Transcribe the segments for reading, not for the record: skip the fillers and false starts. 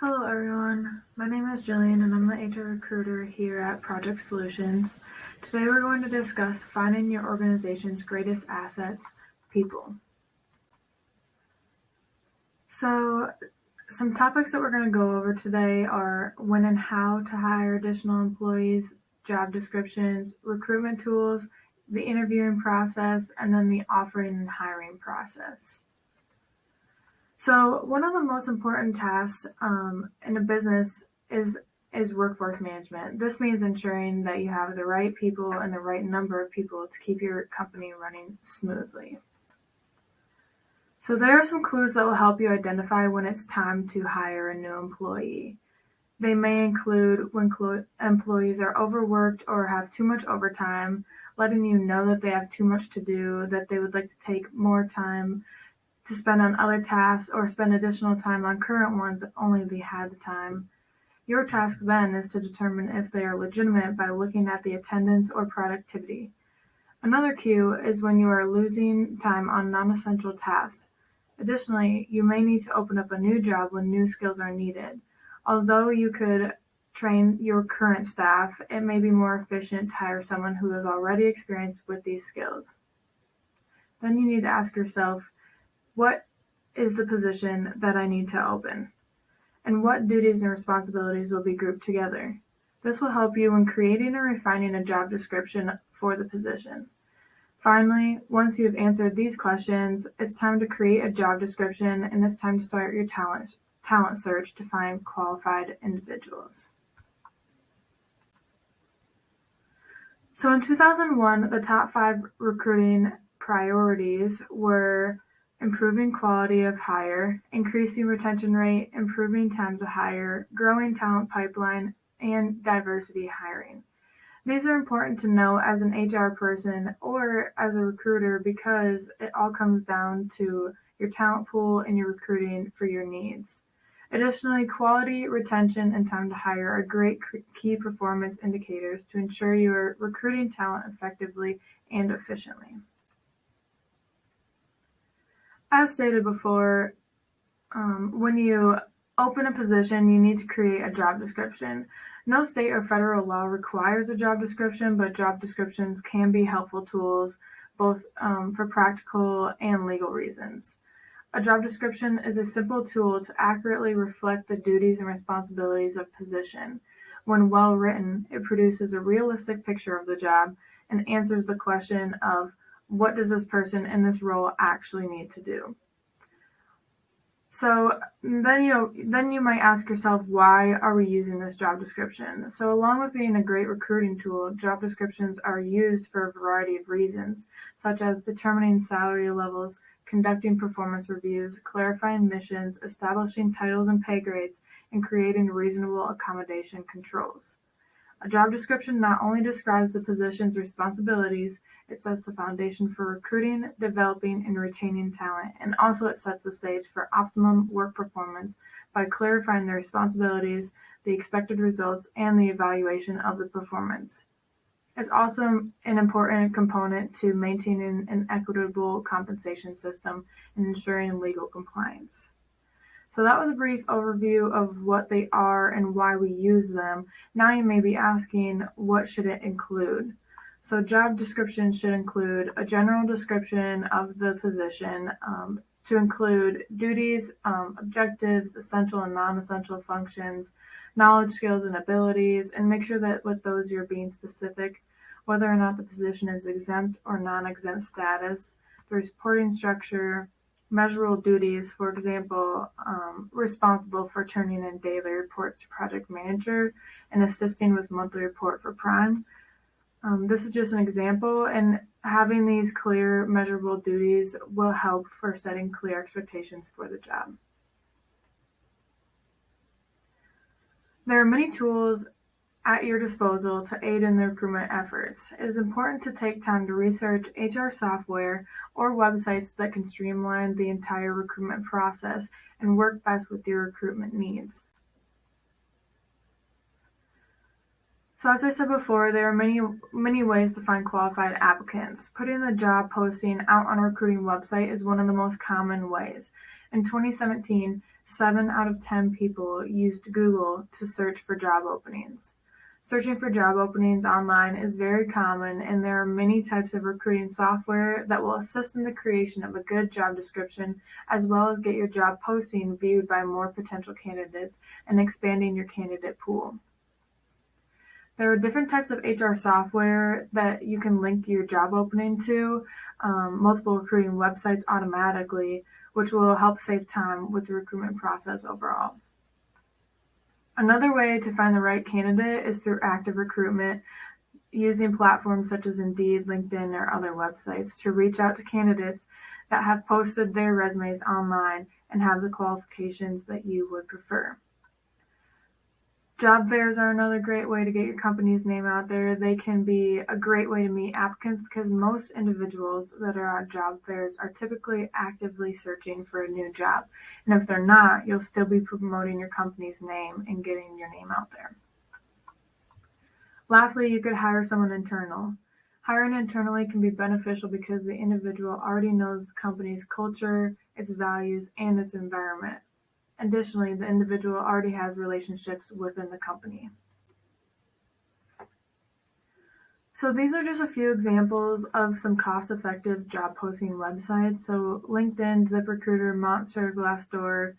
Hello everyone, my name is Jillian and I'm the HR recruiter here at Project Solutions. Today we're going to discuss finding your organization's greatest assets, people. So some topics that we're going to go over today are when and how to hire additional employees, job descriptions, recruitment tools, the interviewing process, and then the offering and hiring process. So one of the most important tasks in a business is workforce management. This means ensuring that you have the right people and the right number of people to keep your company running smoothly. So there are some clues that will help you identify when it's time to hire a new employee. They may include when employees are overworked or have too much overtime, letting you know that they have too much to do, that they would like to take more time to spend on other tasks or spend additional time on current ones if only they had the time. Your task then is to determine if they are legitimate by looking at the attendance or productivity. Another cue is when you are losing time on non-essential tasks. Additionally, you may need to open up a new job when new skills are needed. Although you could train your current staff, it may be more efficient to hire someone who is already experienced with these skills. Then you need to ask yourself, what is the position that I need to open? And what duties and responsibilities will be grouped together? This will help you when creating or refining a job description for the position. Finally, once you've answered these questions, it's time to create a job description and it's time to start your talent search to find qualified individuals. So in 2001, the top 5 recruiting priorities were improving quality of hire, increasing retention rate, improving time to hire, growing talent pipeline, and diversity hiring. These are important to know as an HR person or as a recruiter because it all comes down to your talent pool and your recruiting for your needs. Additionally, quality, retention, and time to hire are great key performance indicators to ensure you are recruiting talent effectively and efficiently. As stated before, when you open a position, you need to create a job description. No state or federal law requires a job description, but job descriptions can be helpful tools both for practical and legal reasons. A job description is a simple tool to accurately reflect the duties and responsibilities of position. When well written, it produces a realistic picture of the job and answers the question of what does this person in this role actually need to do? So then you might ask yourself, why are we using this job description? So along with being a great recruiting tool, job descriptions are used for a variety of reasons, such as determining salary levels, conducting performance reviews, clarifying missions, establishing titles and pay grades, and creating reasonable accommodation controls. A job description not only describes the position's responsibilities, it sets the foundation for recruiting, developing, and retaining talent, and also it sets the stage for optimum work performance by clarifying the responsibilities, the expected results, and the evaluation of the performance. It's also an important component to maintaining an equitable compensation system and ensuring legal compliance. So that was a brief overview of what they are and why we use them. Now you may be asking, what should it include? So job description should include a general description of the position, to include duties, objectives, essential and non-essential functions, knowledge, skills, and abilities, and make sure that with those you're being specific, whether or not the position is exempt or non-exempt status, the reporting structure, measurable duties, for example, responsible for turning in daily reports to project manager and assisting with monthly report for prime. This is just an example, and having these clear, measurable duties will help for setting clear expectations for the job. There are many tools at your disposal to aid in the recruitment efforts. It is important to take time to research HR software or websites that can streamline the entire recruitment process and work best with your recruitment needs. So as I said before, there are many ways to find qualified applicants. Putting the job posting out on a recruiting website is one of the most common ways. In 2017, 7 out of 10 people used Google to search for job openings. Searching for job openings online is very common, and there are many types of recruiting software that will assist in the creation of a good job description, as well as get your job posting viewed by more potential candidates and expanding your candidate pool. There are different types of HR software that you can link your job opening to, multiple recruiting websites automatically, which will help save time with the recruitment process overall. Another way to find the right candidate is through active recruitment, using platforms such as Indeed, LinkedIn, or other websites to reach out to candidates that have posted their resumes online and have the qualifications that you would prefer. Job fairs are another great way to get your company's name out there. They can be a great way to meet applicants because most individuals that are at job fairs are typically actively searching for a new job. And if they're not, you'll still be promoting your company's name and getting your name out there. Lastly, you could hire someone internal. Hiring internally can be beneficial because the individual already knows the company's culture, its values, and its environment. Additionally, the individual already has relationships within the company. So these are just a few examples of some cost-effective job posting websites. So LinkedIn, ZipRecruiter, Monster, Glassdoor,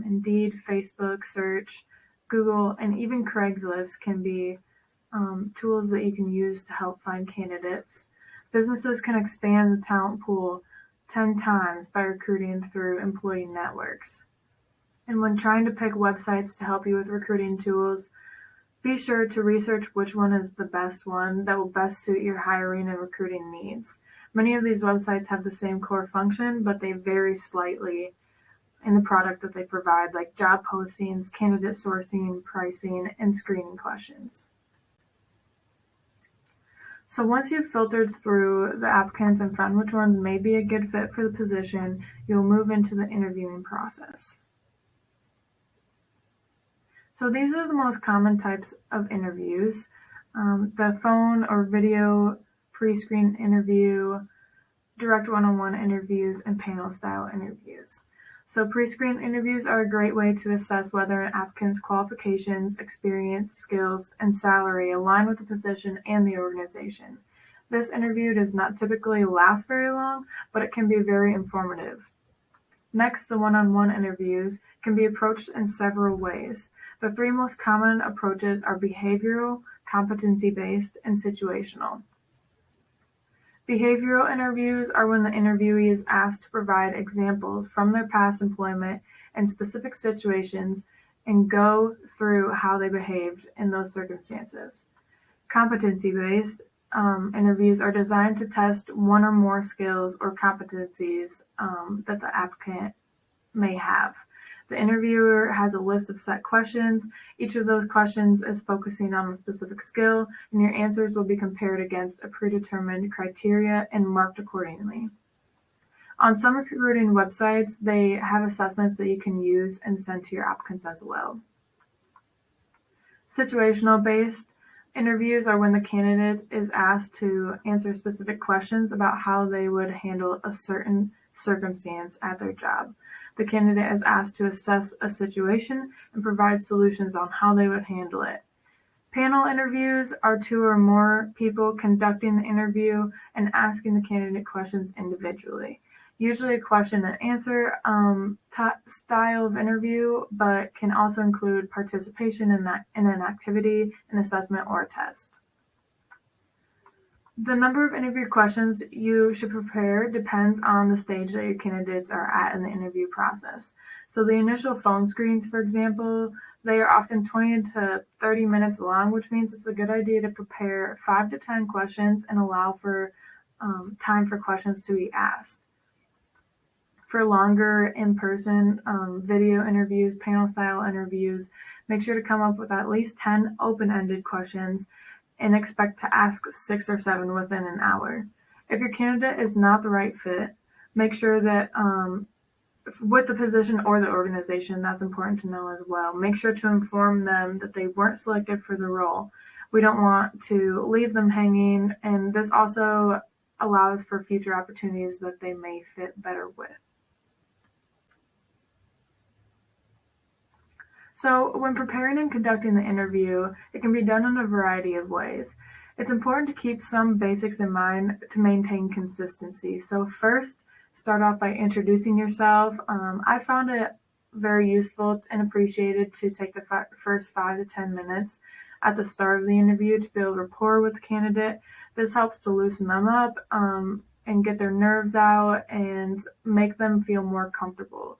Indeed, Facebook, Search, Google, and even Craigslist can be tools that you can use to help find candidates. Businesses can expand the talent pool 10 times by recruiting through employee networks. And when trying to pick websites to help you with recruiting tools, be sure to research which one is the best one that will best suit your hiring and recruiting needs. Many of these websites have the same core function, but they vary slightly in the product that they provide, like job postings, candidate sourcing, pricing, and screening questions. So once you've filtered through the applicants and found which ones may be a good fit for the position, you'll move into the interviewing process. So these are the most common types of interviews: the phone or video pre-screen interview, direct one-on-one interviews, and panel-style interviews. So pre-screen interviews are a great way to assess whether an applicant's qualifications, experience, skills, and salary align with the position and the organization. This interview does not typically last very long, but it can be very informative. Next, the one-on-one interviews can be approached in several ways. The 3 most common approaches are behavioral, competency-based, and situational. Behavioral interviews are when the interviewee is asked to provide examples from their past employment and specific situations and go through how they behaved in those circumstances. Competency-based interviews are designed to test one or more skills or competencies that the applicant may have. The interviewer has a list of set questions. Each of those questions is focusing on a specific skill, and your answers will be compared against a predetermined criteria and marked accordingly. On some recruiting websites, they have assessments that you can use and send to your applicants as well. Situational-based interviews are when the candidate is asked to answer specific questions about how they would handle a certain circumstance at their job. The candidate is asked to assess a situation and provide solutions on how they would handle it. Panel interviews are 2 or more people conducting the interview and asking the candidate questions individually. Usually a question and answer style of interview, but can also include participation in an activity, an assessment, or a test. The number of interview questions you should prepare depends on the stage that your candidates are at in the interview process. So the initial phone screens, for example, they are often 20 to 30 minutes long, which means it's a good idea to prepare 5 to 10 questions and allow for time for questions to be asked. For longer in-person video interviews, panel-style interviews, make sure to come up with at least 10 open-ended questions and expect to ask 6 or 7 within an hour. If your candidate is not the right fit, make sure that with the position or the organization, that's important to know as well. Make sure to inform them that they weren't selected for the role. We don't want to leave them hanging, and this also allows for future opportunities that they may fit better with. So when preparing and conducting the interview, it can be done in a variety of ways. It's important to keep some basics in mind to maintain consistency. So first, start off by introducing yourself. I found it very useful and appreciated to take the first 5 to 10 minutes at the start of the interview to build rapport with the candidate. This helps to loosen them up and get their nerves out and make them feel more comfortable.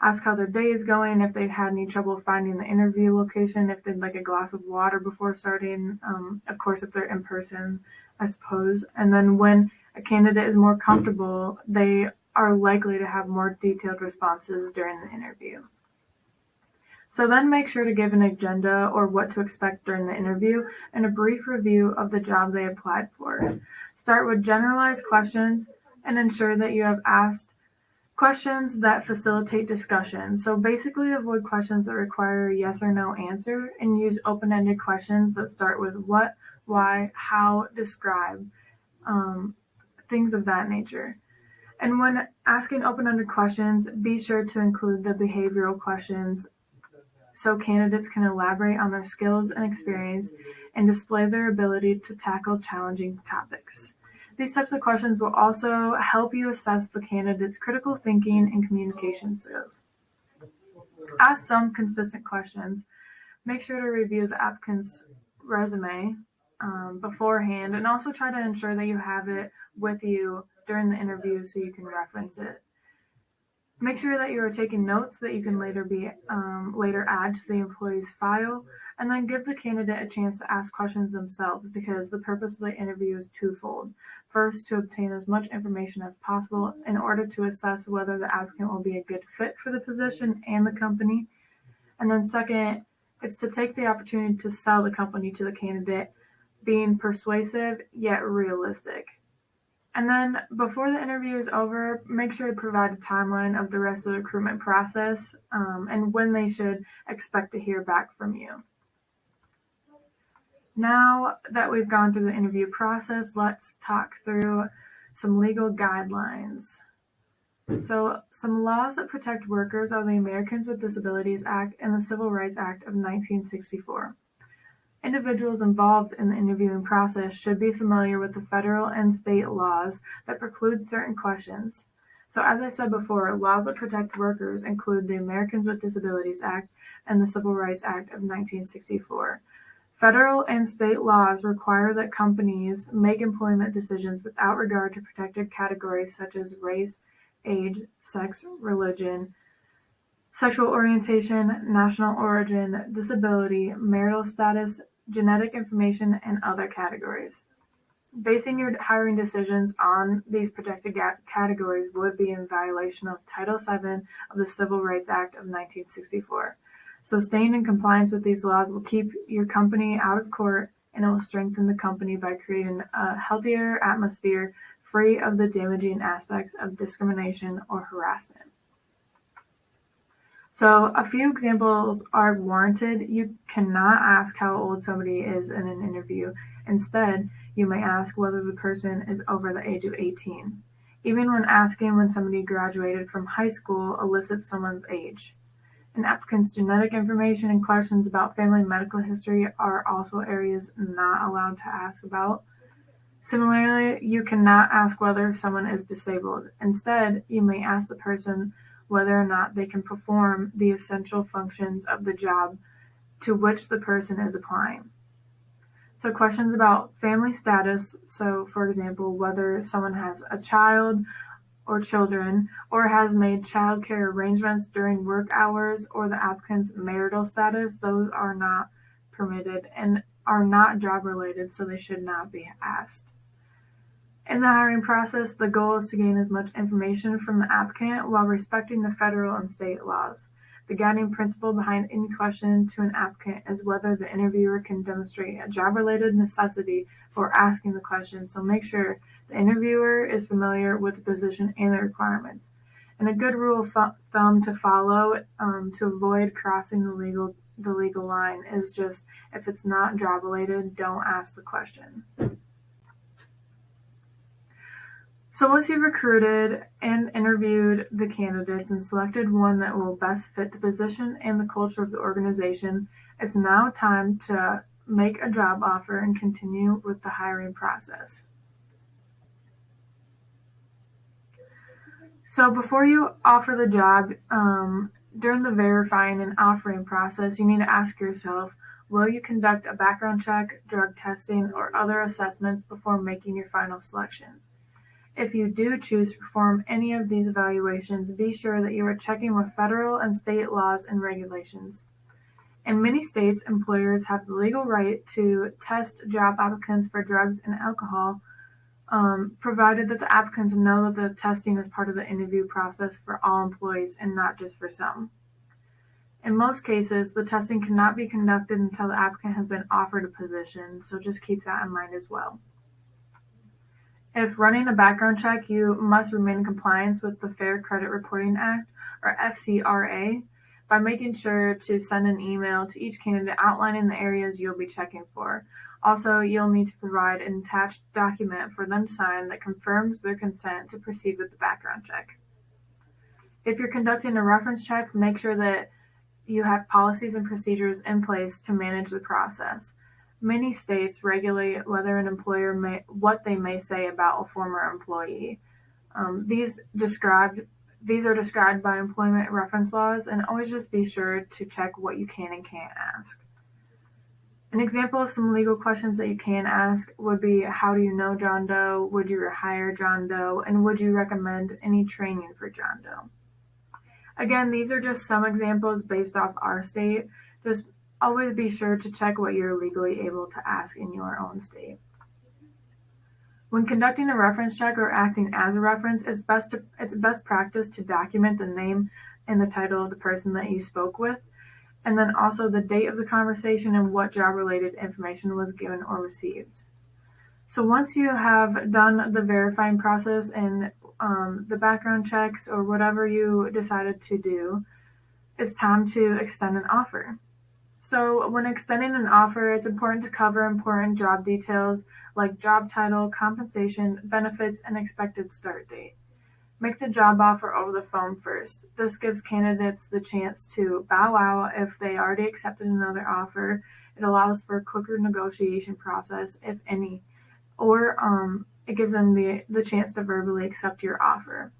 Ask how their day is going, if they've had any trouble finding the interview location, if they'd like a glass of water before starting, of course, if they're in person, I suppose. And then when a candidate is more comfortable, they are likely to have more detailed responses during the interview. So then make sure to give an agenda or what to expect during the interview and a brief review of the job they applied for. Start with generalized questions and ensure that you have asked questions that facilitate discussion. So basically avoid questions that require a yes or no answer and use open-ended questions that start with what, why, how, describe, things of that nature. And when asking open-ended questions, be sure to include the behavioral questions so candidates can elaborate on their skills and experience and display their ability to tackle challenging topics. These types of questions will also help you assess the candidate's critical thinking and communication skills. Ask some consistent questions. Make sure to review the applicant's resume beforehand and also try to ensure that you have it with you during the interview so you can reference it. Make sure that you are taking notes that you can later add to the employee's file, and then give the candidate a chance to ask questions themselves because the purpose of the interview is twofold. First, to obtain as much information as possible in order to assess whether the applicant will be a good fit for the position and the company. And then second, it's to take the opportunity to sell the company to the candidate, being persuasive yet realistic. And then before the interview is over, make sure to provide a timeline of the rest of the recruitment process and when they should expect to hear back from you. Now that we've gone through the interview process, let's talk through some legal guidelines. So some laws that protect workers are the Americans with Disabilities Act and the Civil Rights Act of 1964. Individuals involved in the interviewing process should be familiar with the federal and state laws that preclude certain questions. So as I said before, laws that protect workers include the Americans with Disabilities Act and the Civil Rights Act of 1964. Federal and state laws require that companies make employment decisions without regard to protected categories such as race, age, sex, religion, sexual orientation, national origin, disability, marital status, genetic information, and other categories. Basing your hiring decisions on these protected categories would be in violation of Title VII of the Civil Rights Act of 1964. So staying in compliance with these laws will keep your company out of court, and it will strengthen the company by creating a healthier atmosphere free of the damaging aspects of discrimination or harassment. So a few examples are warranted. You cannot ask how old somebody is in an interview. Instead, you may ask whether the person is over the age of 18. Even when asking when somebody graduated from high school elicits someone's age. An applicant's genetic information and questions about family medical history are also areas not allowed to ask about. Similarly, you cannot ask whether someone is disabled. Instead, you may ask the person whether or not they can perform the essential functions of the job to which the person is applying. So questions about family status, so for example, whether someone has a child or children or has made childcare arrangements during work hours, or the applicant's marital status, those are not permitted and are not job related, so they should not be asked. In the hiring process, the goal is to gain as much information from the applicant while respecting the federal and state laws. The guiding principle behind any question to an applicant is whether the interviewer can demonstrate a job-related necessity for asking the question, so make sure the interviewer is familiar with the position and the requirements. And a good rule of thumb to follow to avoid crossing the legal line is just, if it's not job-related, don't ask the question. So once you've recruited and interviewed the candidates and selected one that will best fit the position and the culture of the organization, it's now time to make a job offer and continue with the hiring process. So before you offer the job, during the verifying and offering process, you need to ask yourself, will you conduct a background check, drug testing, or other assessments before making your final selection? If you do choose to perform any of these evaluations, be sure that you are checking with federal and state laws and regulations. In many states, employers have the legal right to test job applicants for drugs and alcohol, provided that the applicants know that the testing is part of the interview process for all employees and not just for some. In most cases, the testing cannot be conducted until the applicant has been offered a position, so just keep that in mind as well. If running a background check, you must remain in compliance with the Fair Credit Reporting Act, or FCRA, by making sure to send an email to each candidate outlining the areas you'll be checking for. Also, you'll need to provide an attached document for them to sign that confirms their consent to proceed with the background check. If you're conducting a reference check, make sure that you have policies and procedures in place to manage the process. Many states regulate whether an employer what they may say about a former employee. These are described by employment reference laws, and always just be sure to check what you can and can't ask. An example of some legal questions that you can ask would be, how do you know John Doe? Would you hire John Doe? And would you recommend any training for John Doe? Again, these are just some examples based off our state. Just always be sure to check what you're legally able to ask in your own state. When conducting a reference check or acting as a reference, it's best practice to document the name and the title of the person that you spoke with, and then also the date of the conversation and what job-related information was given or received. So once you have done the verifying process and the background checks or whatever you decided to do, it's time to extend an offer. So when extending an offer, it's important to cover important job details like job title, compensation, benefits, and expected start date. Make the job offer over the phone first. This gives candidates the chance to bow out if they already accepted another offer. It allows for a quicker negotiation process, if any, or it gives them the chance to verbally accept your offer.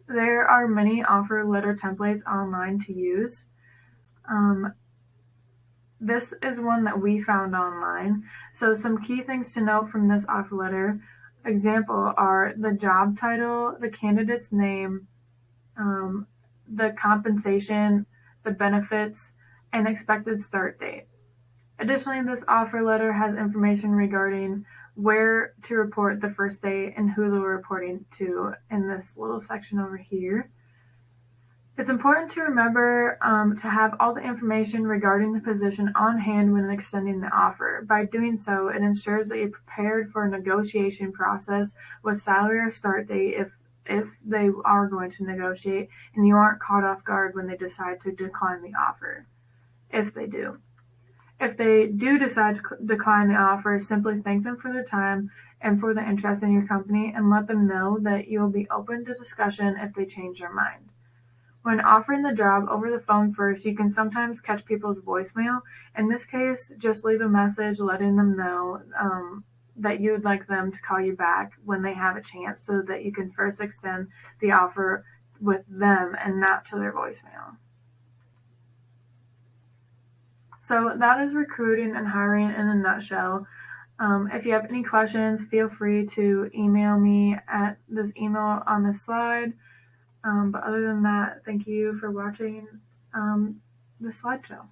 There are many offer letter templates online to use. This is one that we found online. So some key things to note from this offer letter example are the job title, the candidate's name, the compensation, the benefits, and expected start date. Additionally, this offer letter has information regarding where to report the first day and who they're reporting to in this little section over here. It's important to remember to have all the information regarding the position on hand when extending the offer. By doing so, it ensures that you're prepared for a negotiation process with salary or start date if they are going to negotiate, and you aren't caught off guard when they decide to decline the offer, if they do. If they do decide to decline the offer, simply thank them for their time and for the interest in your company, and let them know that you'll be open to discussion if they change their mind. When offering the job over the phone first, you can sometimes catch people's voicemail. In this case, just leave a message letting them know that you would like them to call you back when they have a chance, so that you can first extend the offer with them and not to their voicemail. So that is recruiting and hiring in a nutshell. If you have any questions, feel free to email me at this email on this slide. But other than that, thank you for watching the slideshow.